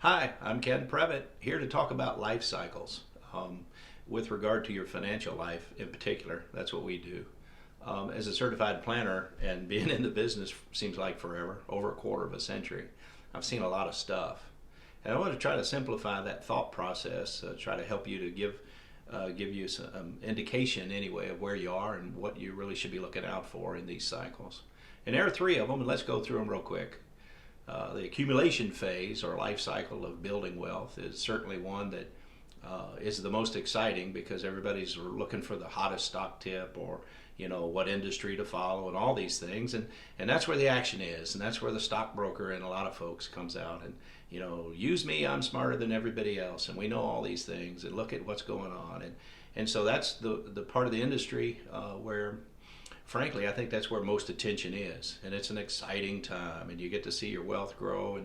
Hi, I'm Ken Previtt, here to talk about life cycles with regard to your financial life in particular. That's what we do. As a certified planner and being in the business seems like forever, over a quarter of a century, I've seen a lot of stuff. And I want to try to simplify that thought process, try to help you to give you some indication anyway of where you are and what you really should be looking out for in these cycles. And there are three of them, and let's go through them real quick. The accumulation phase or life cycle of building wealth is certainly one that is the most exciting because everybody's looking for the hottest stock tip or what industry to follow and all these things, and that's where the action is, and that's where the stockbroker and a lot of folks comes out and use me, I'm smarter than everybody else and we know all these things and look at what's going on, and so that's the part of the industry where frankly, I think that's where most attention is, and it's an exciting time, and you get to see your wealth grow,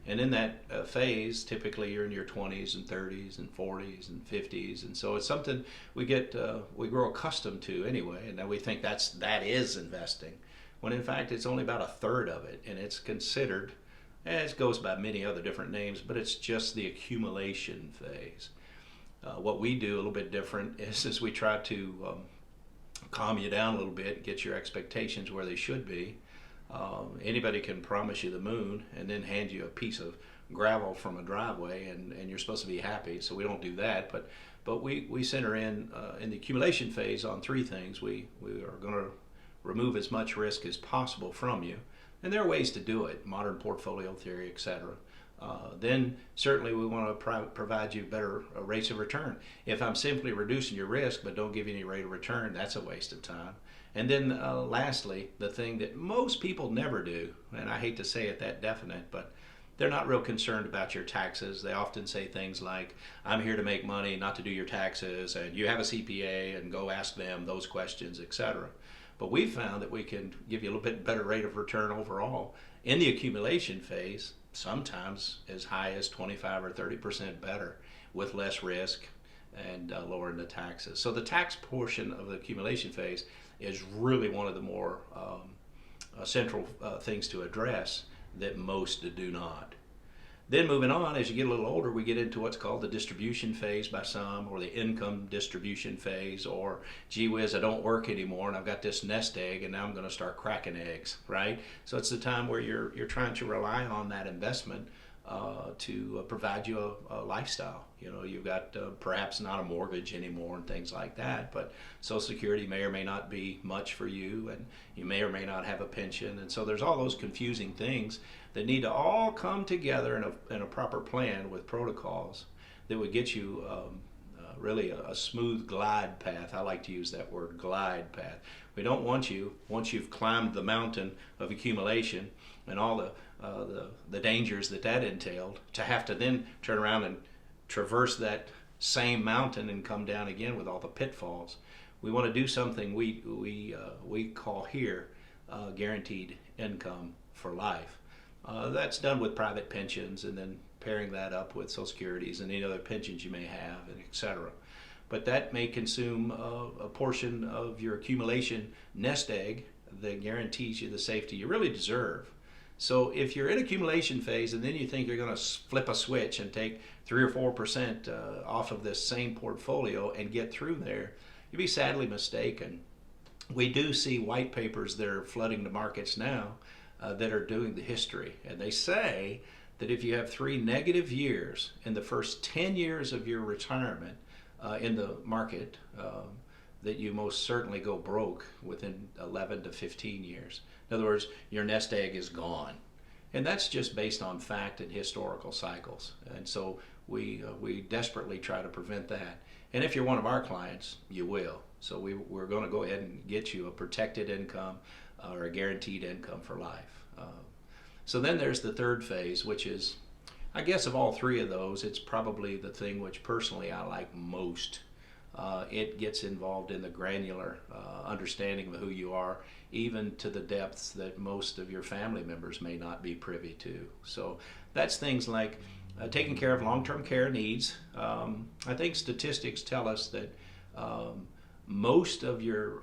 and in that phase, typically you're in your 20s and 30s and 40s and 50s, and so it's something we grow accustomed to anyway, and then we think that is investing, when in fact it's only about a third of it, and it's considered, it goes by many other different names, but it's just the accumulation phase. What we do a little bit different is we try to calm you down a little bit, get your expectations where they should be. Anybody can promise you the moon and then hand you a piece of gravel from a driveway and you're supposed to be happy, so we don't do that. But we center in the accumulation phase on three things. We are going to remove as much risk as possible from you, and there are ways to do it, modern portfolio theory, etc. Then certainly we want to provide you better rates of return. If I'm simply reducing your risk but don't give you any rate of return, that's a waste of time. And then lastly, the thing that most people never do, and I hate to say it that definite, but they're not real concerned about your taxes. They often say things like, I'm here to make money, not to do your taxes, and you have a CPA, and go ask them those questions, etc. But we've found that we can give you a little bit better rate of return overall in the accumulation phase, sometimes as high as 25 or 30% better with less risk and lowering the taxes. So the tax portion of the accumulation phase is really one of the more central things to address that most do not. Then moving on, as you get a little older, we get into what's called the distribution phase by some, or the income distribution phase, or gee whiz, I don't work anymore and I've got this nest egg and now I'm going to start cracking eggs, right? So it's the time where you're trying to rely on that investment to provide you a lifestyle. You've got perhaps not a mortgage anymore and things like that, but Social Security may or may not be much for you, and you may or may not have a pension, and so there's all those confusing things that need to all come together in a proper plan with protocols that would get you really a smooth glide path. I like to use that word, glide path. We don't want you, once you've climbed the mountain of accumulation and all the dangers that entailed, to have to then turn around and traverse that same mountain and come down again with all the pitfalls. We want to do something we call here guaranteed income for life. That's done with private pensions and then pairing that up with Social Securities and any other pensions you may have, and etc. But that may consume a portion of your accumulation nest egg that guarantees you the safety you really deserve. So if you're in accumulation phase and then you think you're going to flip a switch and take 3 or 4% off of this same portfolio and get through there, you'd be sadly mistaken. We do see white papers that are flooding the markets now that are doing the history, and they say that if you have 3 negative years in the first 10 years of your retirement in the market, that you most certainly go broke within 11 to 15 years. In other words, your nest egg is gone. And that's just based on fact and historical cycles. And so we desperately try to prevent that. And if you're one of our clients, you will. So we're going to go ahead and get you a protected income or a guaranteed income for life. So then there's the third phase, which is, I guess of all three of those, it's probably the thing which personally I like most. It gets involved in the granular understanding of who you are, even to the depths that most of your family members may not be privy to. So that's things like taking care of long-term care needs. I think statistics tell us that most of your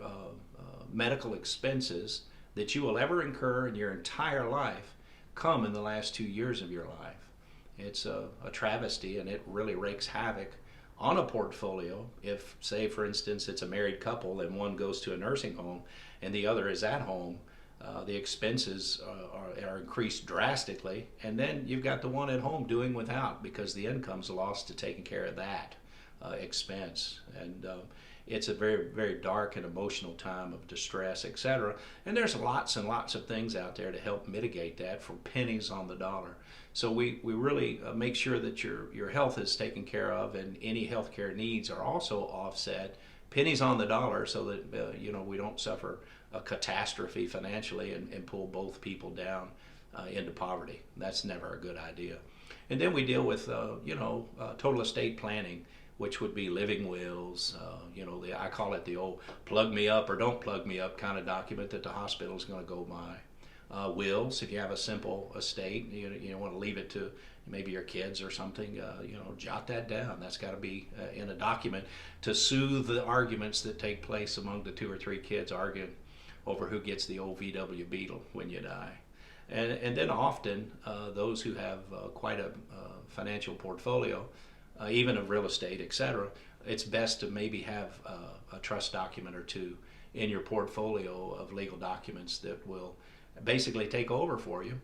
medical expenses that you will ever incur in your entire life come in the last 2 years of your life. It's a travesty, and it really wreaks havoc on a portfolio. If, say, for instance, it's a married couple and one goes to a nursing home and the other is at home, the expenses are increased drastically, and then you've got the one at home doing without because the income's lost to taking care of that expense. And it's a very, very dark and emotional time of distress, etc. And there's lots and lots of things out there to help mitigate that for pennies on the dollar. So we really make sure that your health is taken care of, and any health care needs are also offset pennies on the dollar, so that we don't suffer a catastrophe financially and pull both people down into poverty. That's never a good idea. And then we deal with total estate planning, which would be living wills. I call it the old plug me up or don't plug me up kind of document that the hospital is going to go by. Wills, if you have a simple estate, you want to leave it to maybe your kids or something, jot that down. That's got to be in a document to soothe the arguments that take place among the 2 or 3 kids arguing over who gets the old VW Beetle when you die. And then often those who have quite a financial portfolio, even of real estate, etc., it's best to maybe have a trust document or two in your portfolio of legal documents that will basically take over for you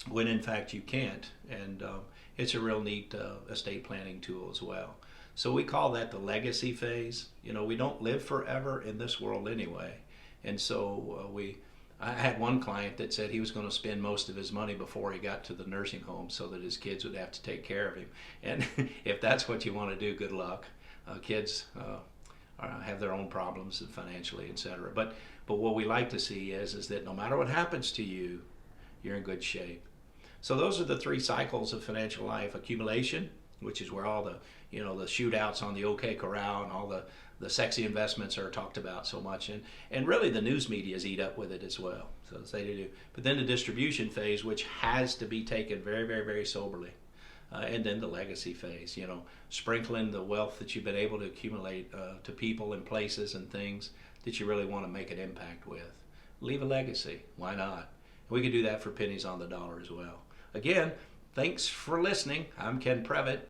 when in fact you can't. And it's a real neat estate planning tool as well. So we call that the legacy phase. We don't live forever in this world anyway. And so I had one client that said he was going to spend most of his money before he got to the nursing home so that his kids would have to take care of him. And if that's what you want to do, good luck. Kids have their own problems financially, etc. But what we like to see is that no matter what happens to you, you're in good shape. So those are the 3 cycles of financial life: accumulation, which is where all the the shootouts on the OK Corral and all the sexy investments are talked about so much, and really the news medias eat up with it as well. So they do. But then the distribution phase, which has to be taken very, very, very soberly. And then the legacy phase, sprinkling the wealth that you've been able to accumulate to people and places and things that you really want to make an impact with. Leave a legacy. Why not? We can do that for pennies on the dollar as well. Again, thanks for listening. I'm Ken Previtt.